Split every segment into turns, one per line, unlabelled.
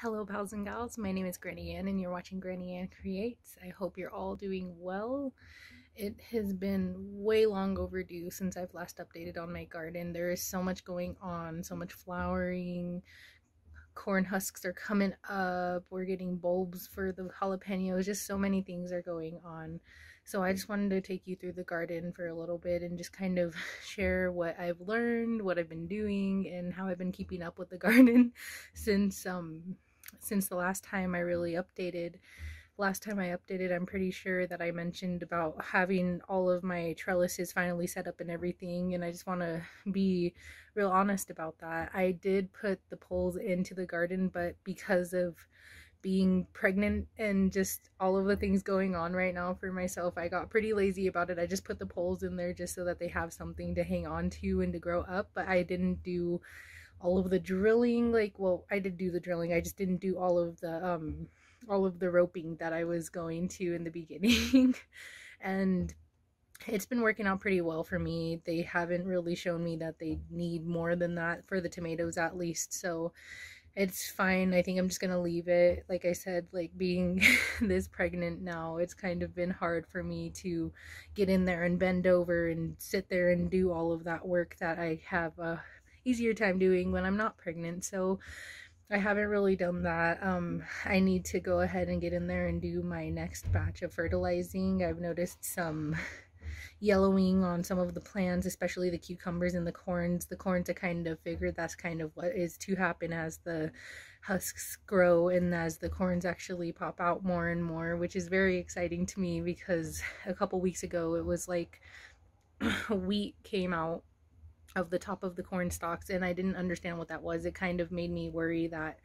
Hello pals and gals, my name is GrannyAnn and you're watching GrannyAnn Creates. I hope you're all doing well. It has been way long overdue since I've last updated on my garden. There is so much going on, so much flowering, corn husks are coming up, we're getting bulbs for the jalapenos, just so many things are going on. So I just wanted to take you through the garden for a little bit and just kind of share what I've learned, what I've been doing, and how I've been keeping up with the garden since the last time I really updated. Last time I updated, I'm pretty sure that I mentioned about having all of my trellises finally set up and everything, and I just want to be real honest about that. I did put the poles into the garden, but because of being pregnant and just all of the things going on right now for myself, I got pretty lazy about it. I just put the poles in there just so that they have something to hang on to and to grow up, but I didn't do all of the drilling. Well, I did do the drilling, I just didn't do all of the roping that I was going to in the beginning. And it's been working out pretty well for me. They haven't really shown me that they need more than that for the tomatoes, at least, so it's fine. I think I'm just gonna leave it. Like I said, like being this pregnant now, it's kind of been hard for me to get in there and bend over and sit there and do all of that work that I have a easier time doing when I'm not pregnant. So I haven't really done that. I need to go ahead and get in there and do my next batch of fertilizing. I've noticed some yellowing on some of the plants, especially the cucumbers and the corns. The corns, I kind of figured that's kind of what is to happen as the husks grow and as the corns actually pop out more and more, which is very exciting to me because a couple weeks ago it was like wheat came out of the top of the corn stalks, and I didn't understand what that was. It kind of made me worry that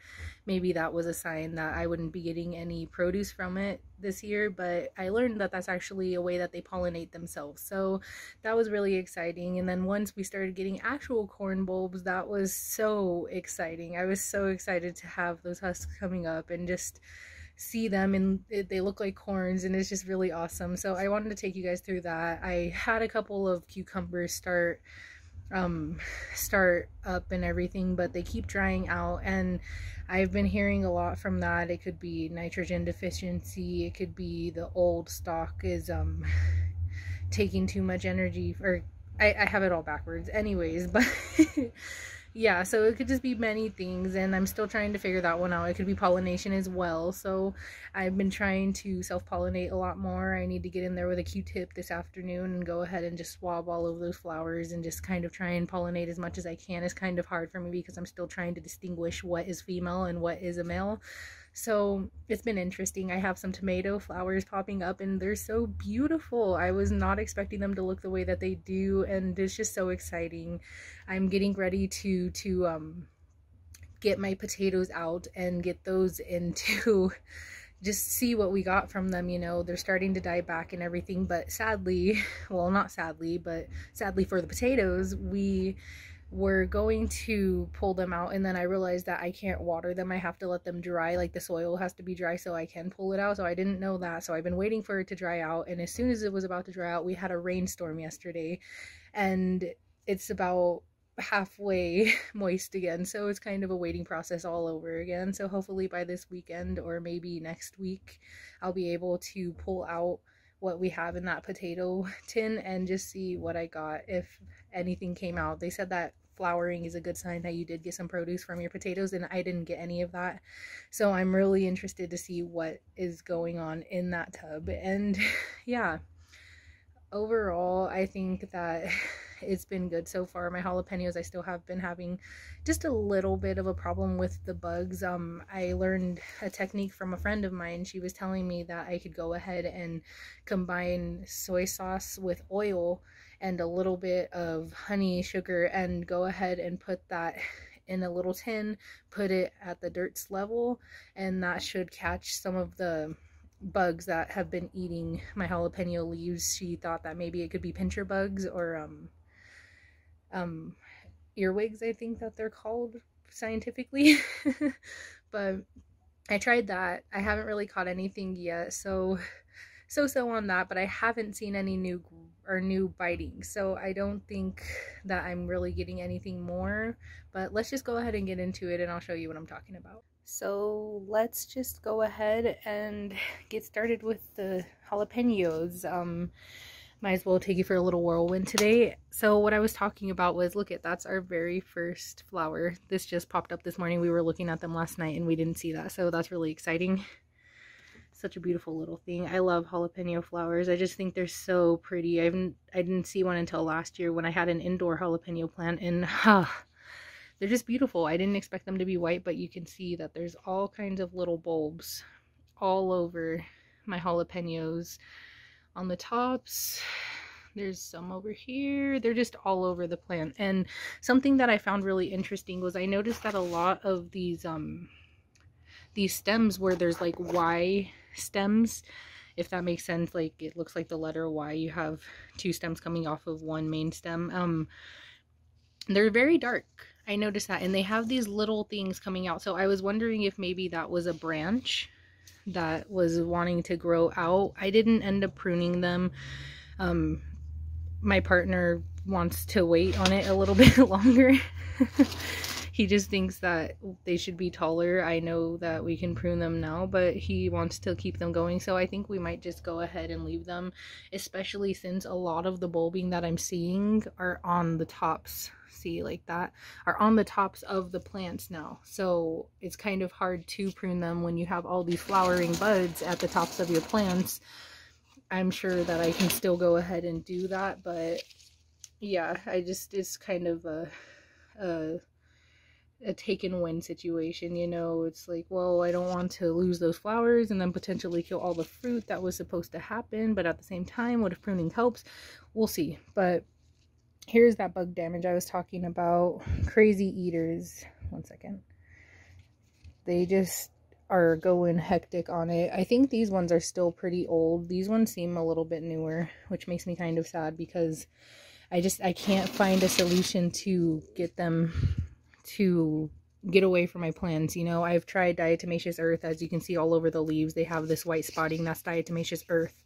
maybe that was a sign that I wouldn't be getting any produce from it this year, but I learned that that's actually a way that they pollinate themselves, so that was really exciting. And then once we started getting actual corn bulbs, that was so exciting. I was so excited to have those husks coming up and just see them, and they look like corns, and it's just really awesome. So I wanted to take you guys through that. I had a couple of cucumbers start up and everything, but they keep drying out, and I've been hearing a lot from that. It could be nitrogen deficiency, it could be the old stock is taking too much energy, or I have it all backwards anyways, but yeah, so it could just be many things, and I'm still trying to figure that one out. It could be pollination as well, so I've been trying to self-pollinate a lot more. I need to get in there with a Q-tip this afternoon and go ahead and just swab all of those flowers and just kind of try and pollinate as much as I can. It's kind of hard for me because I'm still trying to distinguish what is female and what is a male. So it's been interesting. I have some tomato flowers popping up, and they're so beautiful. I was not expecting them to look the way that they do, and it's just so exciting. I'm getting ready to get my potatoes out and get those into just see what we got from them. You know, they're starting to die back and everything, but sadly, well, not sadly, but sadly for the potatoes, we were going to pull them out, and then I realized that I can't water them. I have to let them dry. Like, the soil has to be dry so I can pull it out. So I didn't know that, so I've been waiting for it to dry out, and as soon as it was about to dry out, we had a rainstorm yesterday, and it's about halfway moist again, so it's kind of a waiting process all over again. So hopefully by this weekend or maybe next week, I'll be able to pull out what we have in that potato tin and just see what I got, if anything came out. They said that flowering is a good sign that you did get some produce from your potatoes, and I didn't get any of that, so I'm really interested to see what is going on in that tub. And yeah, overall I think that it's been good so far. My jalapenos, I still have been having just a little bit of a problem with the bugs. I learned a technique from a friend of mine. She was telling me that I could go ahead and combine soy sauce with oil and a little bit of honey, sugar, and go ahead and put that in a little tin, put it at the dirt's level, and that should catch some of the bugs that have been eating my jalapeno leaves. She thought that maybe it could be pincher bugs or earwigs, I think that they're called scientifically. But I tried that. I haven't really caught anything yet, so on that, but I haven't seen any new are new biting, so I don't think that I'm really getting anything more, but let's just go ahead and get into it and I'll show you what I'm talking about. So let's just go ahead and get started with the jalapenos. Might as well take you for a little whirlwind today. So what I was talking about was, look at, that's our very first flower. This just popped up this morning. We were looking at them last night and we didn't see that, so that's really exciting. Such a beautiful little thing. I love jalapeno flowers. I just think they're so pretty. I didn't see one until last year when I had an indoor jalapeno plant, and they're just beautiful. I didn't expect them to be white, but you can see that there's all kinds of little bulbs all over my jalapenos. On the tops, there's some over here. They're just all over the plant. And something that I found really interesting was I noticed that a lot of these stems where there's like Y stems, if that makes sense, like it looks like the letter Y, you have two stems coming off of one main stem, they're very dark. I noticed that, and they have these little things coming out, so I was wondering if maybe that was a branch that was wanting to grow out. I didn't end up pruning them. My partner wants to wait on it a little bit longer. He just thinks that they should be taller. I know that we can prune them now, but he wants to keep them going, so I think we might just go ahead and leave them, especially since a lot of the bulbing that I'm seeing are on the tops. See, like that, are on the tops of the plants now, so it's kind of hard to prune them when you have all these flowering buds at the tops of your plants. I'm sure that I can still go ahead and do that, but yeah, it's kind of a take and win situation, you know. It's like, well, I don't want to lose those flowers and then potentially kill all the fruit that was supposed to happen, but at the same time, what if pruning helps? We'll see. But here's that bug damage I was talking about. Crazy eaters. One second. They just are going hectic on it. I think these ones are still pretty old. These ones seem a little bit newer, which makes me kind of sad because I can't find a solution to get them to get away from my plants. You know, I've tried diatomaceous earth. As you can see all over the leaves, they have this white spotting. That's diatomaceous earth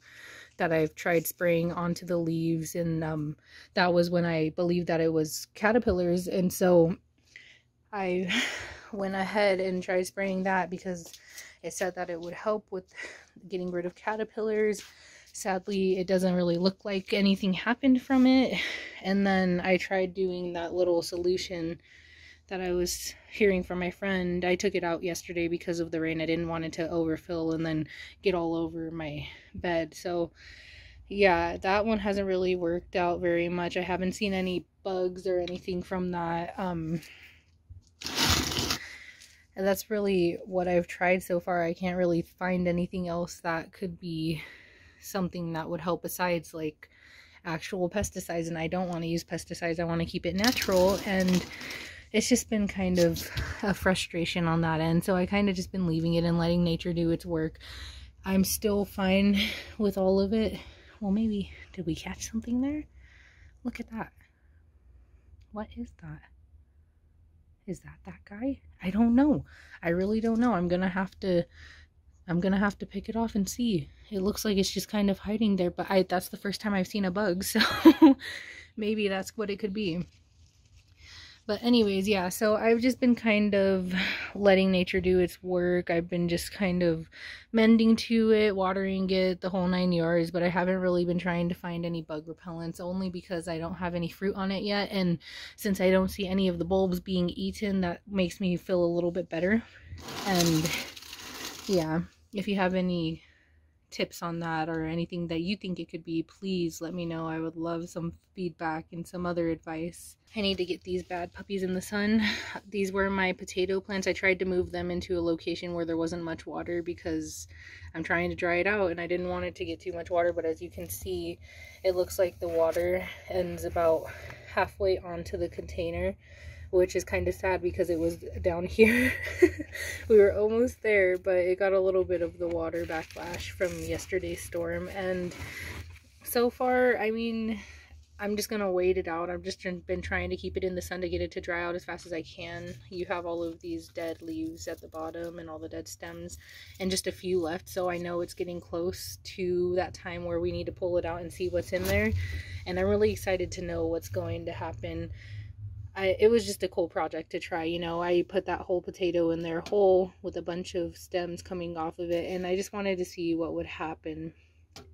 that I've tried spraying onto the leaves, and that was when I believed that it was caterpillars, and so I went ahead and tried spraying that because it said that it would help with getting rid of caterpillars. Sadly, it doesn't really look like anything happened from it. And then I tried doing that little solution that I was hearing from my friend. I took it out yesterday because of the rain. I didn't want it to overfill and then get all over my bed. So yeah, that one hasn't really worked out very much. I haven't seen any bugs or anything from that. And that's really what I've tried so far. I can't really find anything else that could be something that would help besides like actual pesticides, and I don't want to use pesticides. I want to keep it natural, and it's just been kind of a frustration on that end, so I kind of just been leaving it and letting nature do its work. I'm still fine with all of it. Well, maybe, did we catch something there? Look at that. What is that? Is that guy? I don't know. I really don't know. I'm gonna have to pick it off and see. It looks like it's just kind of hiding there, but that's the first time I've seen a bug, so maybe that's what it could be. But anyways, yeah, so I've just been kind of letting nature do its work. I've been just kind of mending to it, watering it, the whole 9 yards, but I haven't really been trying to find any bug repellents, only because I don't have any fruit on it yet, and since I don't see any of the bulbs being eaten, that makes me feel a little bit better. And yeah, if you have any tips on that or anything that you think it could be, please let me know. I would love some feedback and some other advice. I need to get these bad puppies in the sun. These were my potato plants. I tried to move them into a location where there wasn't much water because I'm trying to dry it out and I didn't want it to get too much water, but as you can see, it looks like the water ends about halfway onto the container, which is kind of sad because it was down here. We were almost there, but it got a little bit of the water backlash from yesterday's storm. And so far, I mean, I'm just gonna wait it out. I've just been trying to keep it in the sun to get it to dry out as fast as I can. You have all of these dead leaves at the bottom and all the dead stems and just a few left, so I know it's getting close to that time where we need to pull it out and see what's in there. And I'm really excited to know what's going to happen. It was just a cool project to try, you know. I put that whole potato in there whole with a bunch of stems coming off of it, and I just wanted to see what would happen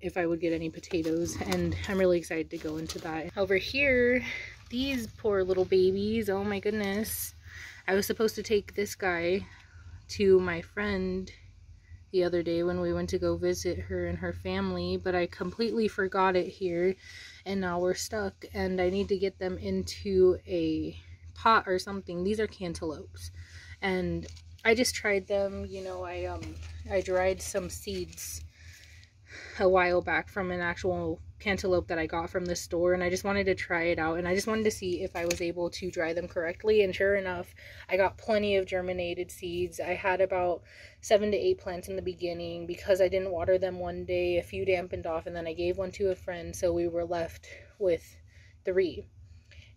if I would get any potatoes, and I'm really excited to go into that. Over here, these poor little babies, oh my goodness. I was supposed to take this guy to my friend the other day when we went to go visit her and her family, but I completely forgot it here, and now we're stuck, and I need to get them into a pot or something. These are cantaloupes, and I just tried them, you know. I dried some seeds a while back from an actual cantaloupe that I got from the store, and I just wanted to try it out, and I just wanted to see if I was able to dry them correctly. And sure enough, I got plenty of germinated seeds. I had about 7 to 8 plants in the beginning. Because I didn't water them one day, a few dampened off, and then I gave one to a friend, so we were left with 3.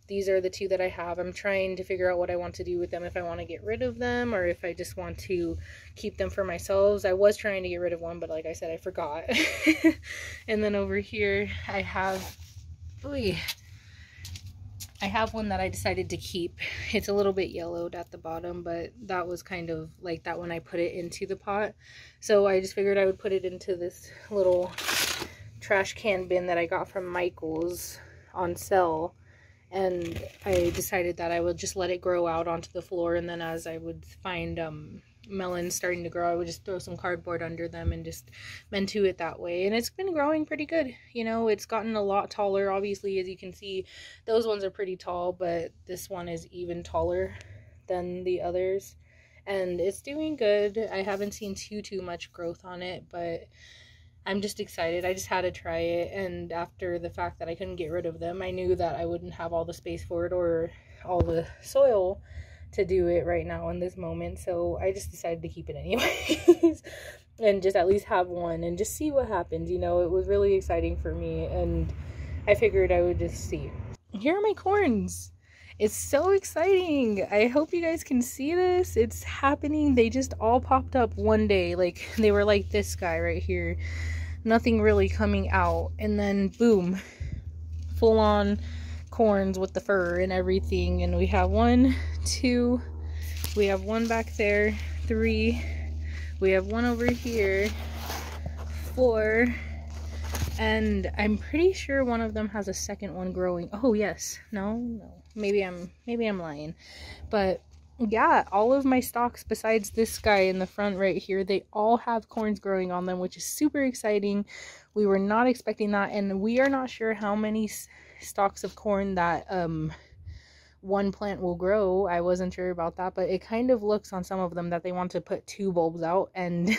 These are the 2 that I have. I'm trying to figure out what I want to do with them, if I want to get rid of them or if I just want to keep them for myself. I was trying to get rid of one, but like I said, I forgot. And then over here I have, I have one that I decided to keep. It's a little bit yellowed at the bottom, but that was kind of like that when I put it into the pot. So I just figured I would put it into this little trash can bin that I got from Michael's on sale. And I decided that I would just let it grow out onto the floor, and then as I would find melons starting to grow, I would just throw some cardboard under them and just mend to it that way. And it's been growing pretty good. You know, it's gotten a lot taller. Obviously, as you can see, those ones are pretty tall, but this one is even taller than the others. And it's doing good. I haven't seen too much growth on it, but I'm just excited. I just had to try it, and after the fact that I couldn't get rid of them, I knew that I wouldn't have all the space for it or all the soil to do it right now in this moment, so I just decided to keep it anyways and just at least have one and just see what happens. You know, it was really exciting for me, and I figured I would just see. Here are my corns. It's so exciting. I hope you guys can see this. It's happening. They just all popped up one day. Like, they were like this guy right here. Nothing really coming out. And then, boom. Full on corns with the fur and everything. And we have 1, 2. We have 1 back there. 3. We have 1 over here. 4. And I'm pretty sure one of them has a second one growing. Oh, yes. No. Maybe I'm lying. But yeah, all of my stalks besides this guy in the front right here, they all have corns growing on them, which is super exciting. We were not expecting that, and we are not sure how many stalks of corn that one plant will grow. I wasn't sure about that, but it kind of looks on some of them that they want to put 2 bulbs out, and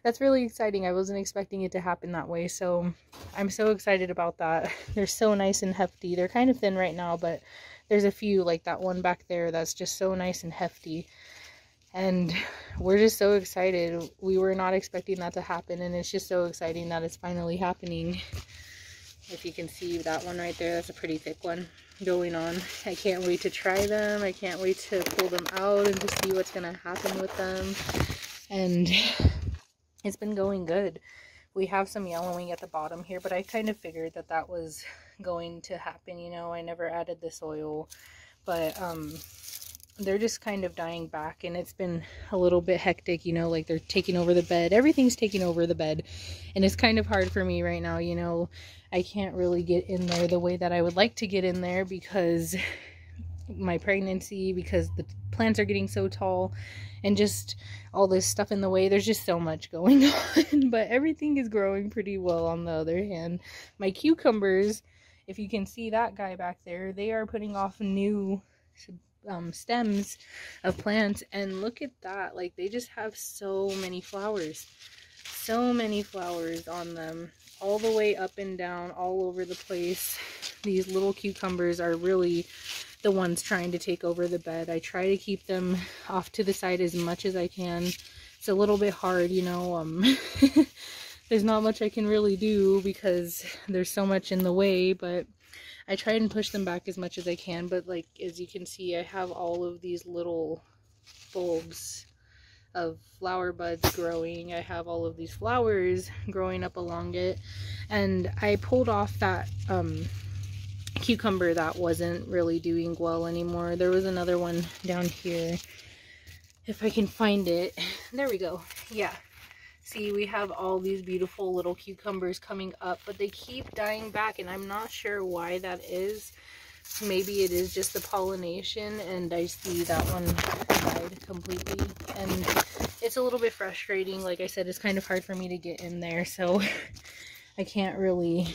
that's really exciting. I wasn't expecting it to happen that way, so I'm so excited about that. They're so nice and hefty. They're kind of thin right now, but there's a few, like that one back there, that's just so nice and hefty. And we're just so excited. We were not expecting that to happen, and it's just so exciting that it's finally happening. If you can see that one right there, that's a pretty thick one going on. I can't wait to try them. I can't wait to pull them out and to see what's going to happen with them. And it's been going good. We have some yellowing at the bottom here, but I kind of figured that that was going to happen. You know, I never added the soil, but they're just kind of dying back, and it's been a little bit hectic, you know, like they're taking over the bed. Everything's taking over the bed, and it's kind of hard for me right now. You know, I can't really get in there the way that I would like to get in there because my pregnancy, because the plants are getting so tall, and just all this stuff in the way. There's just so much going on, but everything is growing pretty well. On the other hand, my cucumbers, if you can see that guy back there, they are putting off new stems of plants, and look at that. Like, they just have so many flowers on them, all the way up and down, all over the place. These little cucumbers are really the ones trying to take over the bed. I try to keep them off to the side as much as I can. It's a little bit hard, you know. There's not much I can really do because there's so much in the way, but I try and push them back as much as I can, but like as you can see, I have all of these little bulbs of flower buds growing. I have all of these flowers growing up along it, and I pulled off that cucumber that wasn't really doing well anymore. There was another one down here, if I can find it. There we go. Yeah, see, we have all these beautiful little cucumbers coming up, but they keep dying back, and I'm not sure why that is. Maybe it is just the pollination, and I see that one died completely, and it's a little bit frustrating. Like I said, it's kind of hard for me to get in there, so I can't really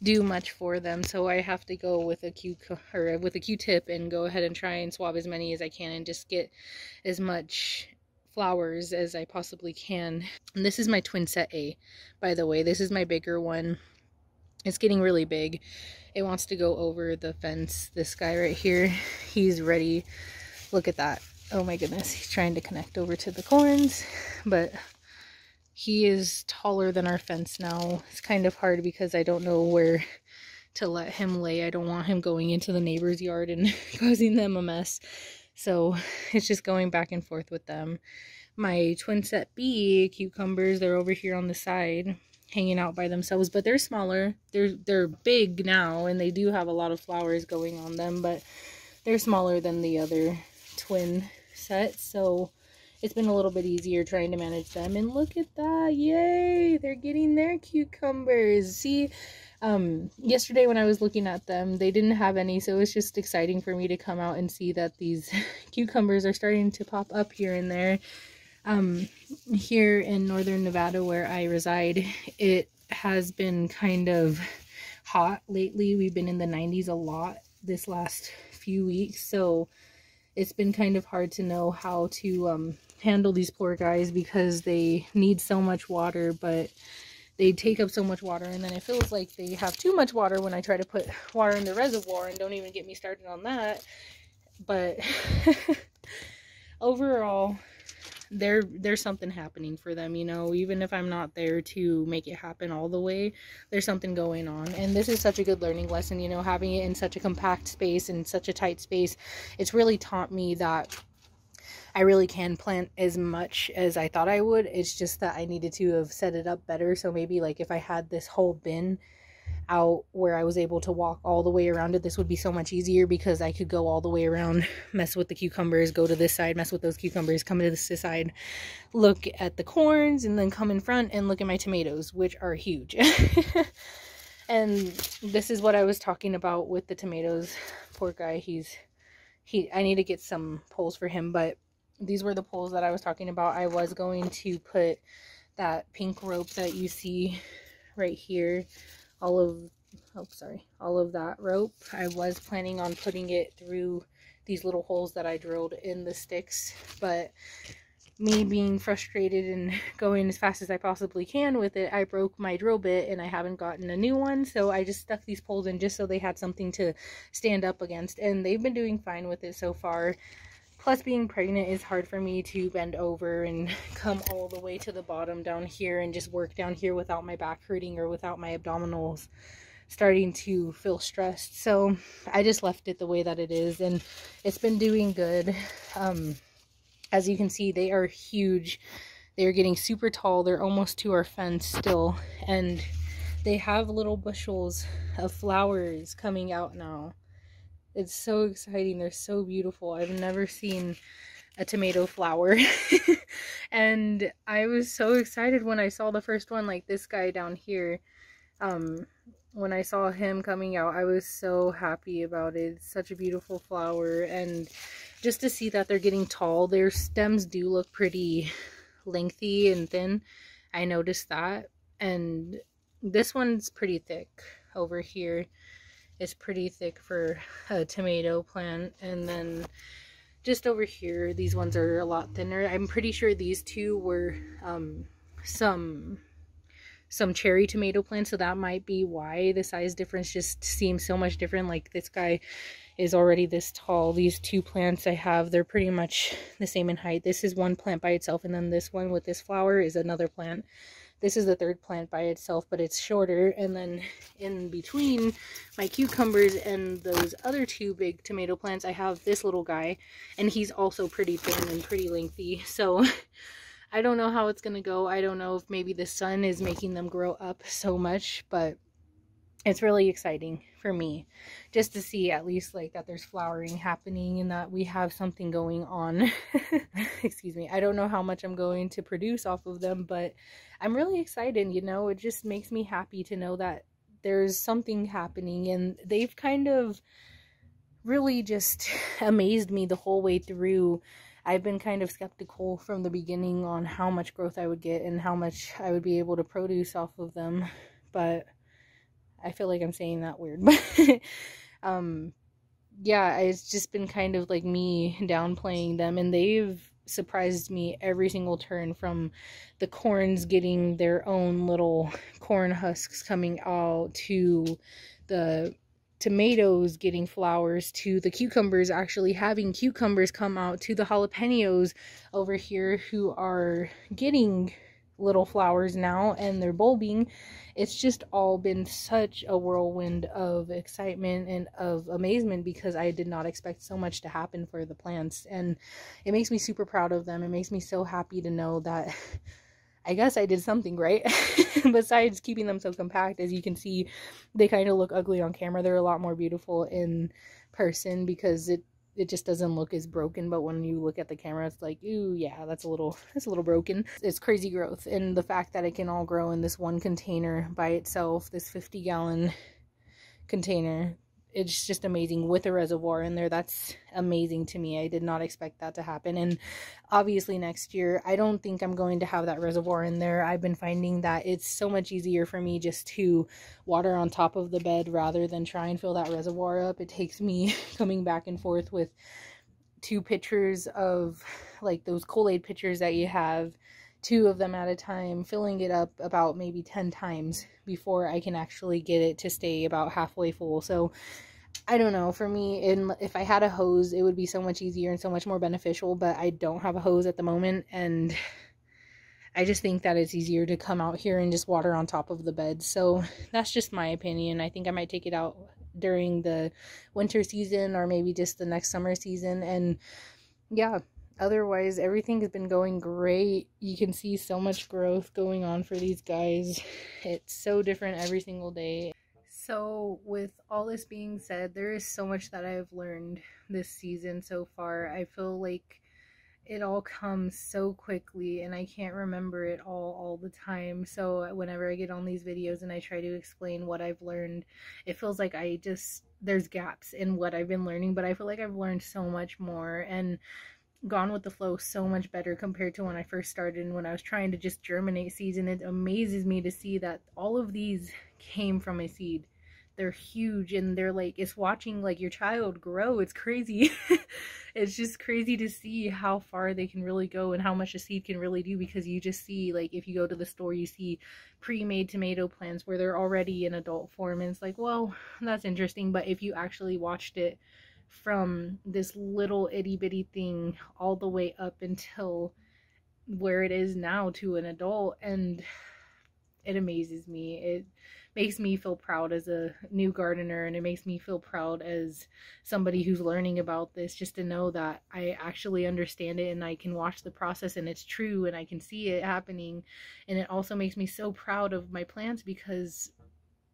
do much for them, so I have to go with a Q-tip and go ahead and try and swab as many as I can and just get as much flowers as I possibly can. And this is my twin set A, by the way. This is my bigger one. It's getting really big. It wants to go over the fence. This guy right here, he's ready. Look at that. Oh my goodness, he's trying to connect over to the corns, but he is taller than our fence now. It's kind of hard because I don't know where to let him lay. I don't want him going into the neighbor's yard and causing them a mess. So it's just going back and forth with them. My twin set B cucumbers, they're over here on the side hanging out by themselves, but they're smaller. They're big now, and they do have a lot of flowers going on them, but they're smaller than the other twin set, so it's been a little bit easier trying to manage them. And look at that, yay, they're getting their cucumbers. See, yesterday when I was looking at them, they didn't have any, so it's just exciting for me to come out and see that these cucumbers are starting to pop up here and there. Here in northern Nevada where I reside, it has been kind of hot lately. We've been in the 90s a lot this last few weeks, so it's been kind of hard to know how to handle these poor guys because they need so much water, but they take up so much water, and then it feels like they have too much water when I try to put water in the reservoir, and don't even get me started on that. But overall, there's something happening for them, you know. Even if I'm not there to make it happen all the way, there's something going on. And this is such a good learning lesson, you know, having it in such a compact space and such a tight space. It's really taught me that I really can plant as much as I thought I would. It's just that I needed to have set it up better. So maybe like if I had this whole bin out where I was able to walk all the way around it, this would be so much easier because I could go all the way around, mess with the cucumbers, go to this side, mess with those cucumbers, come to this side, look at the corns, and then come in front and look at my tomatoes, which are huge. And this is what I was talking about with the tomatoes. Poor guy, I need to get some poles for him, but these were the poles that I was talking about. I was going to put that pink rope that you see right here, all of that rope. I was planning on putting it through these little holes that I drilled in the sticks, but me being frustrated and going as fast as I possibly can with it, I broke my drill bit and I haven't gotten a new one, so I just stuck these poles in just so they had something to stand up against, and they've been doing fine with it so far. Plus, being pregnant is hard for me to bend over and come all the way to the bottom down here and just work down here without my back hurting or without my abdominals starting to feel stressed. So I just left it the way that it is, and it's been doing good. As you can see, they are huge. They're getting super tall. They're almost to our fence still, and they have little bushels of flowers coming out now. It's so exciting. They're so beautiful. I've never seen a tomato flower. And I was so excited when I saw the first one, like this guy down here. When I saw him coming out, I was so happy about it. It's such a beautiful flower, and just to see that they're getting tall, their stems do look pretty lengthy and thin. I noticed that. And this one's pretty thick over here. It's pretty thick for a tomato plant. And then just over here, these ones are a lot thinner. I'm pretty sure these two were some cherry tomato plants, so that might be why the size difference just seems so much different. Like this guy is already this tall. These two plants I have, they're pretty much the same in height. This is one plant by itself, and then this one with this flower is another plant This is the third plant by itself, but it's shorter. And then in between my cucumbers and those other two big tomato plants, I have this little guy, and he's also pretty thin and pretty lengthy. So I don't know how it's gonna go. I don't know if maybe the sun is making them grow up so much, but it's really exciting for me just to see at least like that there's flowering happening and that we have something going on. Excuse me. I don't know how much I'm going to produce off of them, but I'm really excited, you know. It just makes me happy to know that there's something happening, and they've kind of really just amazed me the whole way through. I've been kind of skeptical from the beginning on how much growth I would get and how much I would be able to produce off of them, but I feel like I'm saying that weird, but yeah, it's just been kind of like me downplaying them, and they've surprised me every single turn, from the corns getting their own little corn husks coming out, to the tomatoes getting flowers, to the cucumbers actually having cucumbers come out, to the jalapenos over here who are getting little flowers now and they're bulbing. It's just all been such a whirlwind of excitement and of amazement, because I did not expect so much to happen for the plants, and it makes me super proud of them. It makes me so happy to know that I guess I did something right. Besides keeping them so compact. As you can see, they kind of look ugly on camera. They're a lot more beautiful in person because it just doesn't look as broken, but when you look at the camera, it's like, ooh, yeah, that's a little broken. It's crazy growth, and the fact that it can all grow in this one container by itself, this 50-gallon container, it's just amazing, with a reservoir in there. That's amazing to me. I did not expect that to happen. And obviously next year, I don't think I'm going to have that reservoir in there. I've been finding that it's so much easier for me just to water on top of the bed rather than try and fill that reservoir up. It takes me coming back and forth with 2 pitchers of like those Kool-Aid pitchers that you have, 2 of them at a time, filling it up about maybe 10 times before I can actually get it to stay about halfway full. So I don't know, for me, if I had a hose, it would be so much easier and so much more beneficial, but I don't have a hose at the moment, and I just think that it's easier to come out here and just water on top of the bed. So that's just my opinion. I think I might take it out during the winter season, or maybe just the next summer season. And yeah, otherwise everything has been going great. You can see so much growth going on for these guys. It's so different every single day. So with all this being said, there is so much that I've learned this season so far. I feel like it all comes so quickly, and I can't remember it all the time. So whenever I get on these videos and I try to explain what I've learned, it feels like there's gaps in what I've been learning, but I feel like I've learned so much more and gone with the flow so much better compared to when I first started and when I was trying to just germinate seeds. And it amazes me to see that all of these came from a seed. They're huge, and they're like, it's watching like your child grow. It's crazy. It's just crazy to see how far they can really go and how much a seed can really do, because you just see, like, if you go to the store, you see pre-made tomato plants where they're already in adult form, and it's like, well, that's interesting. But if you actually watched it from this little itty-bitty thing all the way up until where it is now to an adult, and it amazes me. It makes me feel proud as a new gardener, and it makes me feel proud as somebody who's learning about this, just to know that I actually understand it and I can watch the process and it's true and I can see it happening. And it also makes me so proud of my plants, because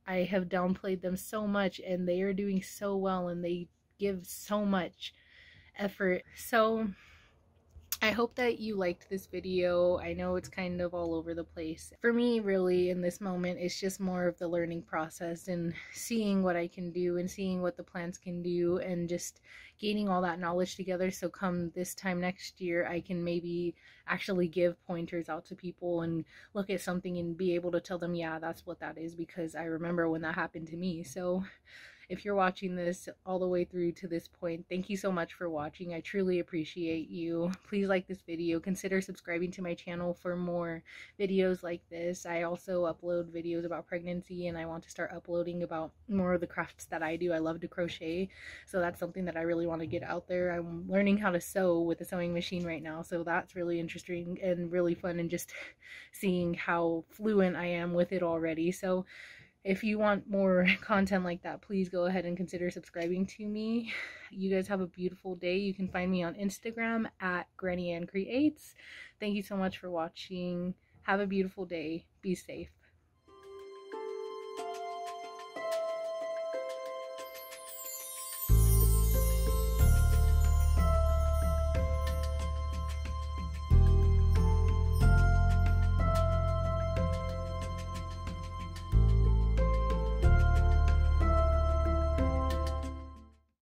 I have downplayed them so much and they are doing so well and they give so much effort. So I hope that you liked this video. I know it's kind of all over the place. For me, really, in this moment, it's just more of the learning process and seeing what I can do and seeing what the plants can do and just gaining all that knowledge together. So come this time next year, I can maybe actually give pointers out to people and look at something and be able to tell them, yeah, that's what that is, because I remember when that happened to me. So If you're watching this all the way through to this point, thank you so much for watching. I truly appreciate you. Please like this video. Consider subscribing to my channel for more videos like this. I also upload videos about pregnancy, and I want to start uploading about more of the crafts that I do. I love to crochet, so that's something that I really want to get out there. I'm learning how to sew with a sewing machine right now, so that's really interesting and really fun, and just seeing how fluent I am with it already. So if you want more content like that, please go ahead and consider subscribing to me. You guys have a beautiful day. You can find me on Instagram at GrannyAnn Creates. Thank you so much for watching. Have a beautiful day. Be safe.